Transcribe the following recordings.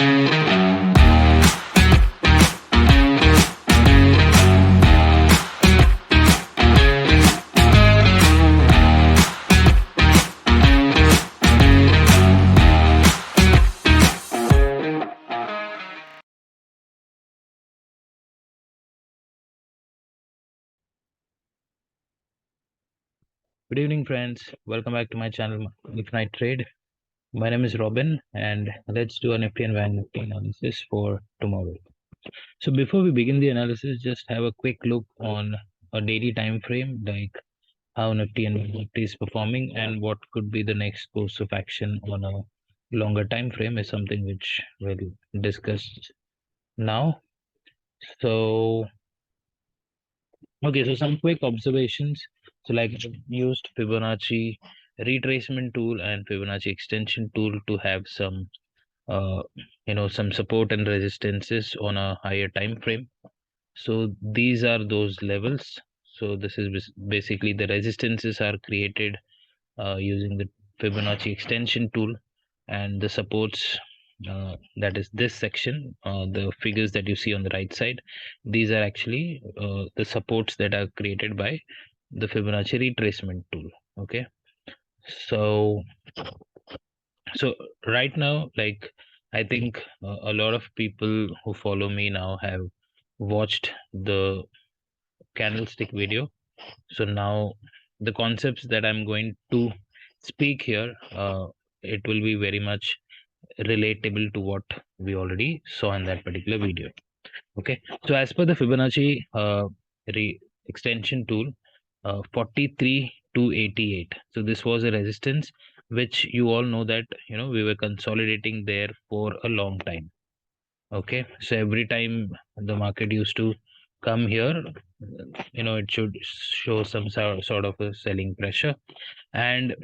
Good evening, friends. Welcome back to my channel, Intraday Trade. My name is Robin, and let's do a Nifty and Banknifty analysis for tomorrow. So before we begin the analysis, just have a quick look on a daily time frame, like how Nifty and Banknifty is performing, and what could be the next course of action on a longer time frame is something which we'll discuss now. So okay, so some quick observations. So like I've used Fibonacci retracement tool and Fibonacci extension tool to have some uh some support and resistances on a higher time frame. So these are those levels. So this is basically the resistances are created using the Fibonacci extension tool, and the supports, that is this section, the figures that you see on the right side, these are actually the supports that are created by the Fibonacci retracement tool. Okay, so so right now, like, I think a lot of people who follow me now have watched the candlestick video. So now the concepts that I'm going to speak here, it will be very much relatable to what we already saw in that particular video. Okay, so as per the Fibonacci extension tool, 43 to 88. So this was a resistance which you all know that we were consolidating there for a long time. Okay, so every time the market used to come here, it should show some sort of a selling pressure, and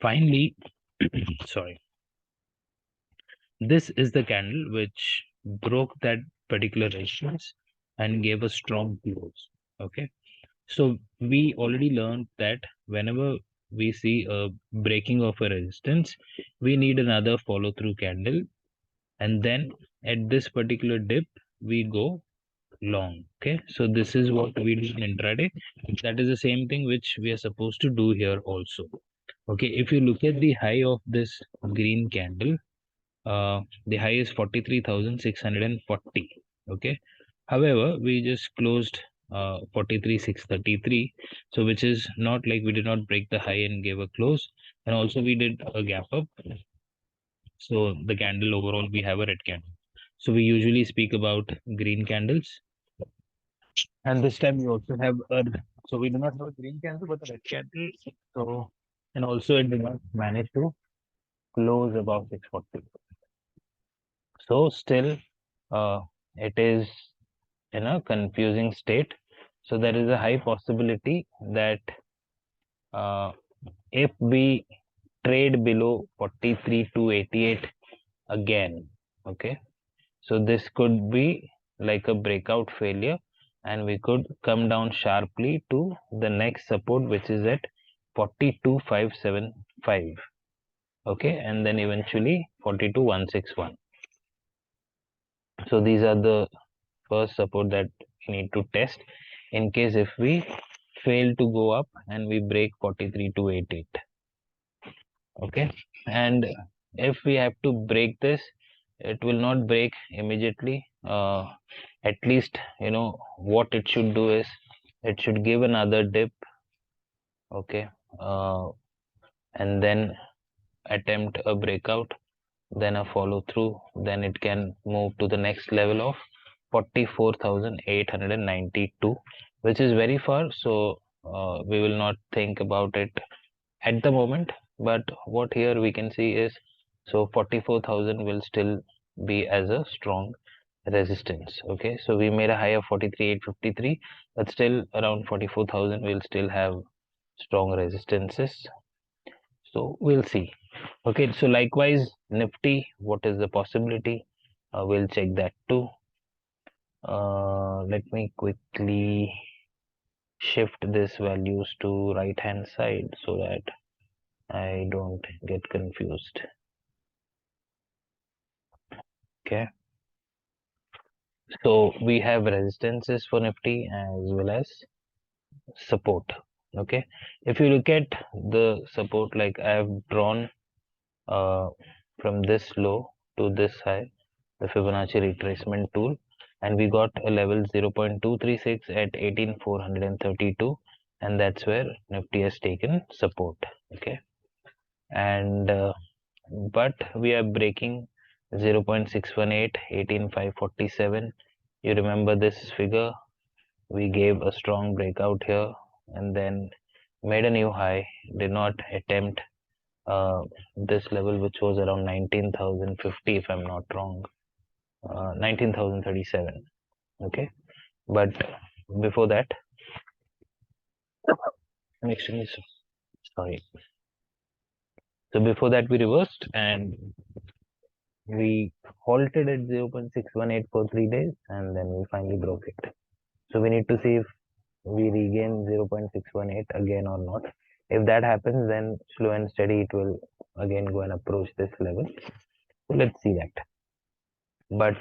finally, sorry, this is the candle which broke that particular resistance and gave a strong close. Okay, so we already learned that whenever we see a breaking of a resistance, we need another follow through candle, and then at this particular dip we go long. Okay, so this is what we do in intraday. That is the same thing which we are supposed to do here also. Okay, if you look at the high of this green candle, the high is 43,640. Okay, however, we just closed 43,633, so which is not like we did not break the high and gave a close, and also we did a gap up. So the candle overall, we have a red candle. So we usually speak about green candles, and this time we also have a, so we do not have a green candle but a red candle. So, and also it did not manage to close above 640. So still, it is in a confusing state. So there is a high possibility that uh, if we trade below 43 to 88 again, okay, so this could be like a breakout failure, and we could come down sharply to the next support, which is at 42,575. Okay, and then eventually 42,161. So these are the first support that we need to test in case if we fail to go up and we break 43 to 88. Okay, and if we have to break this, it will not break immediately. At least what it should do is it should give another dip. Okay, and then attempt a breakout, then a follow through, then it can move to the next level of 44,892, which is very far. So we will not think about it at the moment, but what here we can see is, so 44,000 will still be as a strong resistance. Okay, so we made a high of 43,853, but still around 44,000 will still have strong resistances. So we'll see. Okay, so likewise Nifty, what is the possibility? We'll check that too. Let me quickly shift this values to right hand side so that I don't get confused. Okay. So we have resistances for Nifty as well as support. Okay. If you look at the support, like I have drawn uh, from this low to this high, the Fibonacci retracement tool, and we got a level 0.236 at 18,432, and that's where Nifty has taken support. Okay. And but we are breaking 0.618, 18,547. You remember this figure? We gave a strong breakout here and then made a new high, did not attempt this level, which was around 19,050, if I'm not wrong, 19,037. Okay, but before that, I'm extremely sorry. So before that, we reversed and we halted at 0.618 for 3 days, and then we finally broke it. So we need to see if we regain 0.618 again or not. If that happens, then slow and steady it will again go and approach this level. So let's see that. But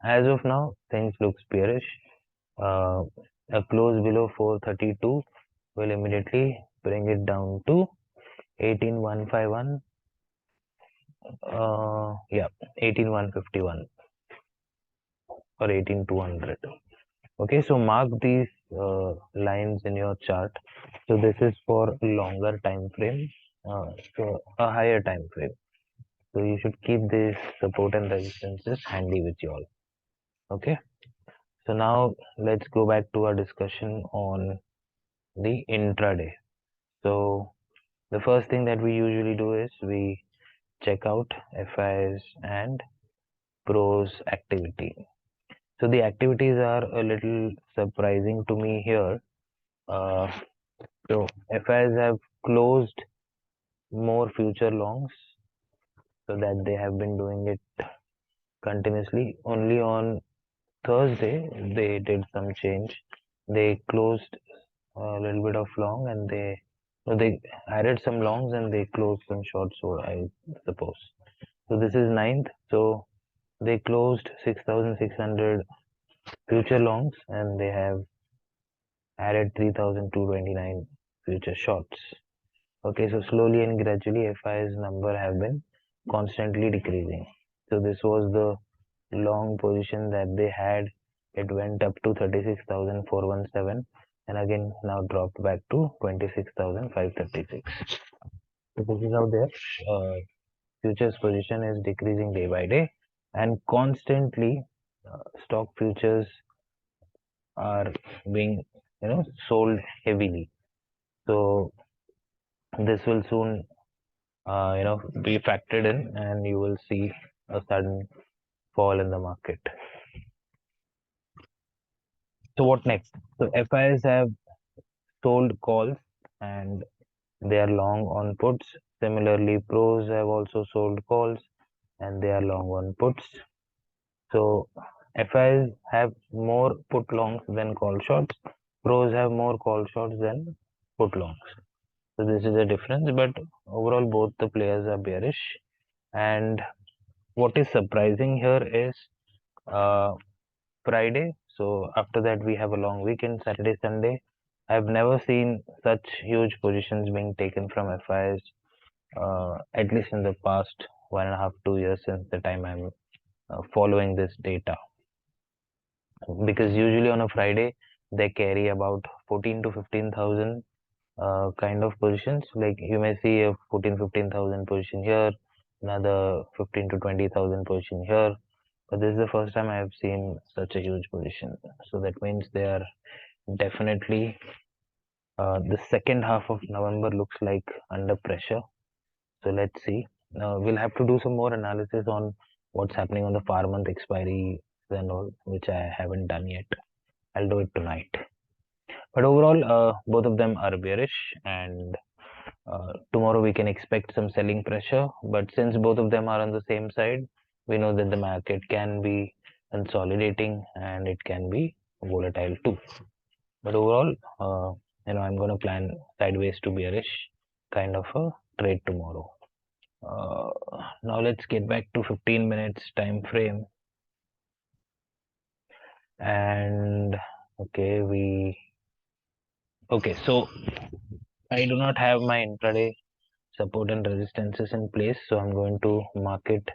as of now, things looks bearish. Uh, a close below 432 will immediately bring it down to 18151. Yeah, 18151 or 18200. Okay, so mark these lines in your chart. So this is for longer time frame, so a higher time frame. So you should keep these support and resistances handy with you all. Okay. So now let's go back to our discussion on the intraday. So the first thing that we usually do is we check out FIs and pros activity. So the activities are a little surprising to me here. Uh, so FIs have closed more future longs, so that they have been doing it continuously. Only on Thursday they did some change. They closed a little bit of long and they added some longs and they closed some shorts, so I suppose. So this is ninth. So they closed 6,600 future longs and they have added 3,229 future shorts. Okay, so slowly and gradually FI's number have been constantly decreasing. So this was the long position that they had. It went up to 36,417 and again now dropped back to 26,536. So this is how their futures position is decreasing day by day, and constantly stock futures are being sold heavily. So this will soon be factored in and you will see a sudden fall in the market. So what next? So FIs have sold calls and they are long on puts. Similarly, pros have also sold calls and they are long on puts. So FIs have more put longs than call shorts. Pros have more call shorts than put longs. So this is a difference, but overall both the players are bearish. And what is surprising here is uh, Friday. So after that we have a long weekend, Saturday, Sunday. I've never seen such huge positions being taken from FIs, at least in the past 1.5, 2 years since the time I'm following this data. Because usually on a Friday they carry about 14 to 15,000 kind of positions. Like you may see a 15,000 position here, another 15 to 20,000 position here. But this is the first time I have seen such a huge position. So that means they are definitely the second half of November looks like under pressure. So let's see. We'll have to do some more analysis on what's happening on the par month expiry and all, which I haven't done yet. I'll do it tonight. But overall, both of them are bearish, and tomorrow we can expect some selling pressure. But since both of them are on the same side, we know that the market can be consolidating and it can be volatile too. But overall, I'm going to plan sideways to bearish kind of a trade tomorrow. Now let's get back to 15 minutes time frame. And so I do not have my intraday support and resistances in place, so I'm going to mark it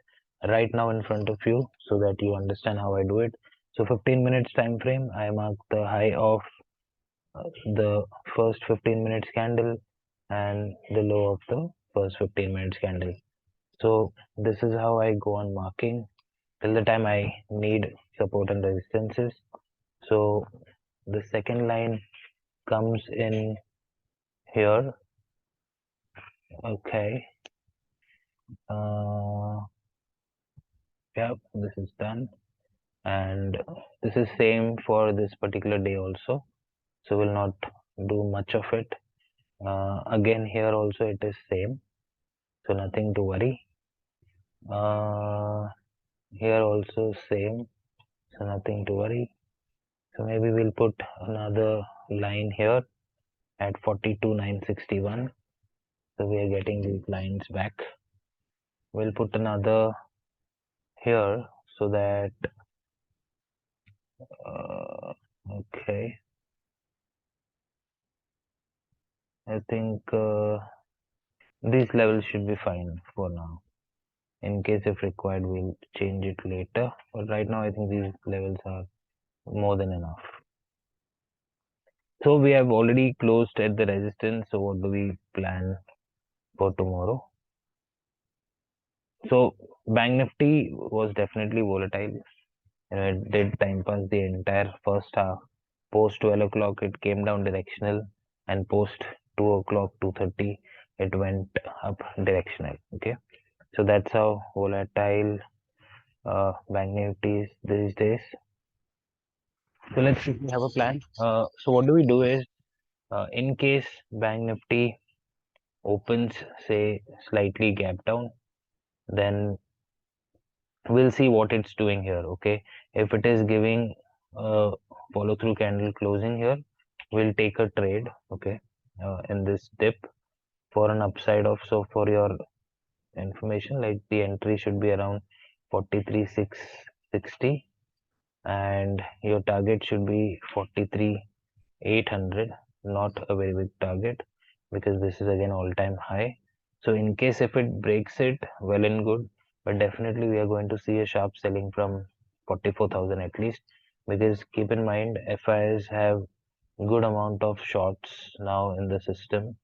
right now in front of you so that you understand how I do it. So 15 minutes time frame, I mark the high of the first 15 minutes candle and the low of the first 15 minutes candle. So this is how I go on marking till the time I need support and resistances. So the second line comes in here. Okay. Yeah, this is done, and this is same for this particular day also. So we'll not do much of it. Again, here also it is same, so nothing to worry. Here also same, so nothing to worry. So maybe we'll put another line here at 42,961. So we are getting these lines back. We'll put another here so that okay, I think these levels should be fine for now. In case if required, we'll change it later. But right now, I think these levels are more than enough. So we have already closed at the resistance. So what do we plan for tomorrow? So Bank Nifty was definitely volatile. It did time pass the entire first half. Post 12 o'clock, it came down directional, and post 2 o'clock, 2:30, it went up directional. Okay, so that's how volatile Bank Nifty is these days. So let's quickly have a plan. So what do we do is, in case Bank Nifty opens, say, slightly gap down, then we'll see what it's doing here. Okay, if it is giving a follow through candle closing here, we'll take a trade. Okay, in this dip for an upside of, so for your information, like the entry should be around 43,660 and your target should be 43,800. Not a very big target because this is again all-time high. So in case if it breaks it, well and good, but definitely we are going to see a sharp selling from 44,000 at least, because keep in mind FIs have good amount of shorts now in the system,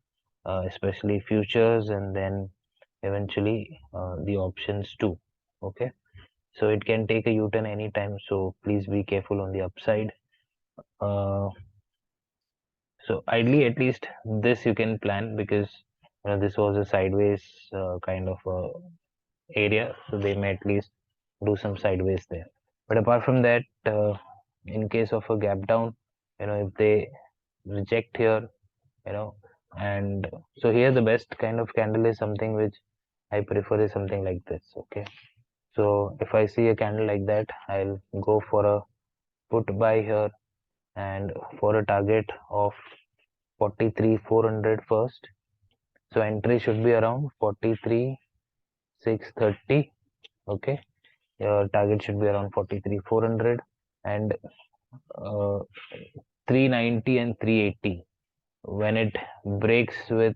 especially futures and then eventually the options too. Okay, so it can take a U-turn anytime, so please be careful on the upside. uh, so ideally at least this you can plan, because this was a sideways kind of area, so they may at least do some sideways there. But apart from that, in case of a gap down, if they reject here, you know and so here the best kind of candle is something which I prefer is something like this. Okay, so if I see a candle like that, I'll go for a put buy here and for a target of 43,400 first. So entry should be around 43,630. Okay, your target should be around 43,400 and 390 and 380. When it breaks with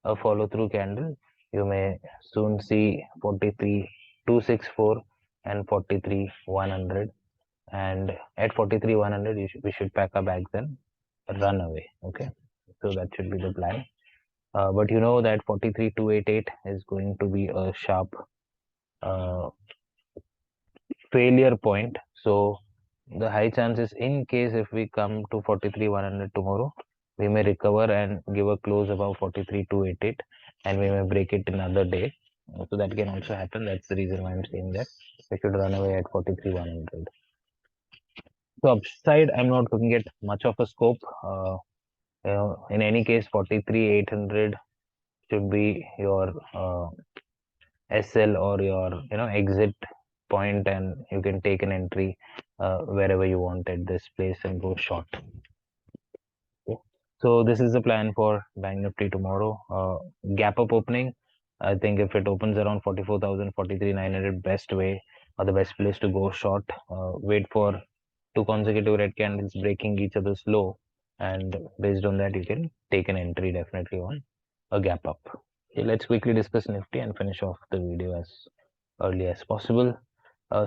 a follow through candle, you may soon see 43,264 and 43,100. And at 43,100, we should pack our bags and run away. Okay, so that should be the plan. But you know that 43,288 is going to be a sharp uh, failure point. So the high chances, in case if we come to 43,100 tomorrow, we may recover and give a close above 43,288, and we may break it another day. So that can also happen. That's the reason why I'm saying that we should run away at 43,100. So upside, I'm not looking at much of a scope. In any case, 43,800 should be your SL or your exit point, and you can take an entry wherever you want at this place and go short. Okay. So this is the plan for Bank Nifty tomorrow. Gap up opening. I think if it opens around 44,000, 43,900, best way or the best place to go short. Wait for two consecutive red candles breaking each other's low, and based on that you can take an entry definitely on a gap up. Okay, let's quickly discuss Nifty and finish off the video as early as possible.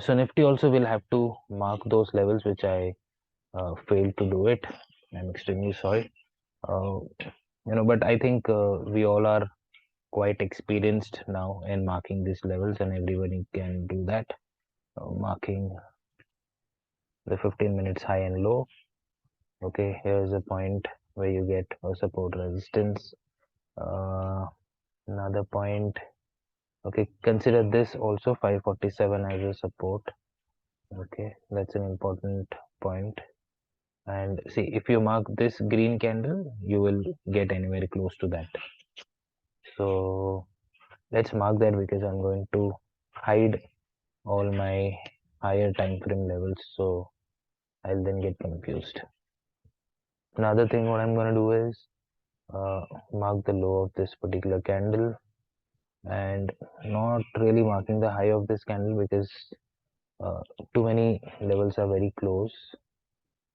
So Nifty also will have to mark those levels which I failed to do it. I'm extremely sorry. But I think we all are quite experienced now in marking these levels, and everybody can do that. Marking the 15 minutes high and low. Okay, here's a point where you get a support resistance. Another point. Okay, consider this also 547 as a support. Okay, that's an important point. And see, if you mark this green candle, you will get anywhere close to that. So let's mark that, because I'm going to hide all my higher time frame levels, so I'll then get confused. Another thing what I'm going to do is mark the low of this particular candle, and not really marking the high of this candle because too many levels are very close,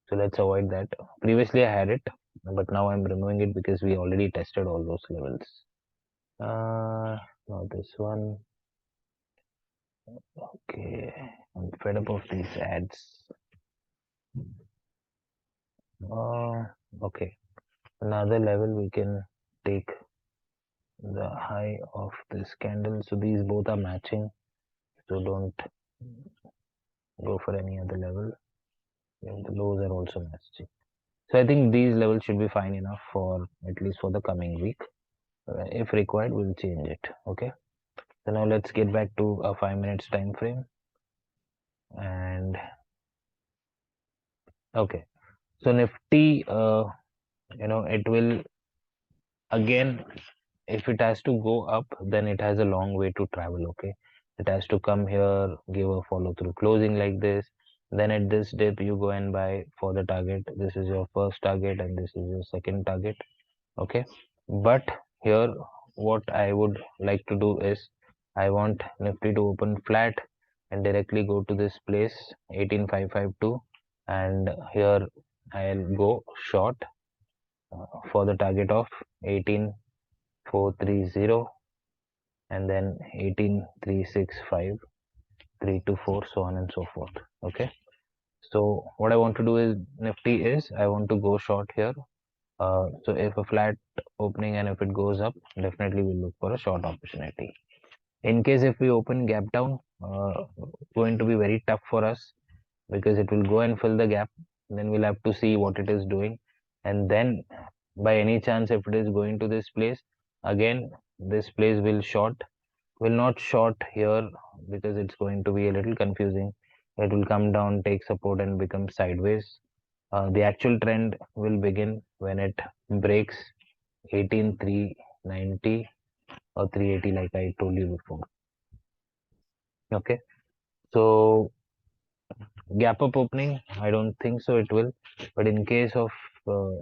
so let's avoid that. Previously I had it, but now I'm removing it because we already tested all those levels. Now this one. Okay, I'm fed up of these ads. Okay, another level we can take the high of this candle. So these both are matching, so don't go for any other level. And the lows are also matching. So I think these levels should be fine enough for at least for the coming week. If required, we'll change it. Okay. So now let's get back to a 5 minutes time frame. And okay. So Nifty, it will again, if it has to go up, then it has a long way to travel. Okay, it has to come here, give a follow through closing like this, then at this dip you go and buy for the target. This is your first target and this is your second target. Okay, but here what I would like to do is I want Nifty to open flat and directly go to this place 18552, and here I'll go short for the target of 18430, and then 18365, 324, so on and so forth. Okay, so what I want to do is Nifty is I want to go short here. So if a flat opening and if it goes up, definitely we'll look for a short opportunity. In case if we open gap down, going to be very tough for us because it will go and fill the gap. Then we'll have to see what it is doing, and then by any chance if it is going to this place again, this place will not short here because it's going to be a little confusing. It will come down, take support and become sideways. The actual trend will begin when it breaks 18390 or 380 like I told you before. Okay, so gap up opening, I don't think so it will, but in case of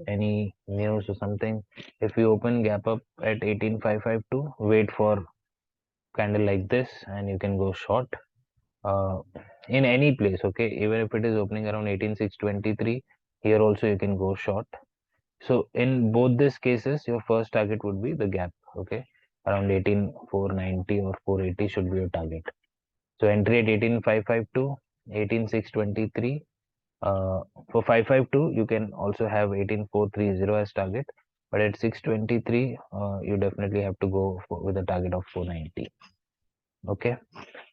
any news or something, if we open gap up at 18552, wait for candle like this and you can go short in any place. Okay, even if it is opening around 18623, here also you can go short. So in both these cases your first target would be the gap. Okay, around 18490 or 480 should be your target. So entry at 18552, 18623. For 552 you can also have 18430 as target, but at 623 you definitely have to go with a target of 490. Okay,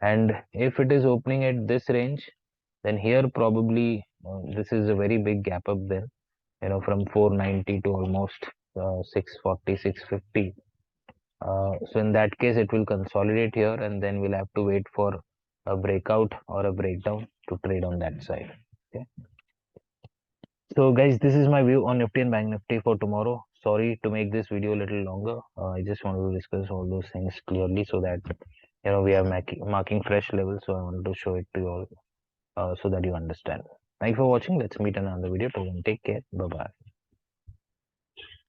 and if it is opening at this range, then here probably this is a very big gap up there, from 490 to almost 640, 650. So in that case it will consolidate here, and then we'll have to wait for a breakout or a breakdown to trade on that side. Okay, so guys, this is my view on Nifty and Bank Nifty for tomorrow. Sorry to make this video a little longer. I just wanted to discuss all those things clearly so that we are marking fresh levels. So I wanted to show it to you all so that you understand. Thanks for watching. Let's meet in another video. Take care. Bye bye.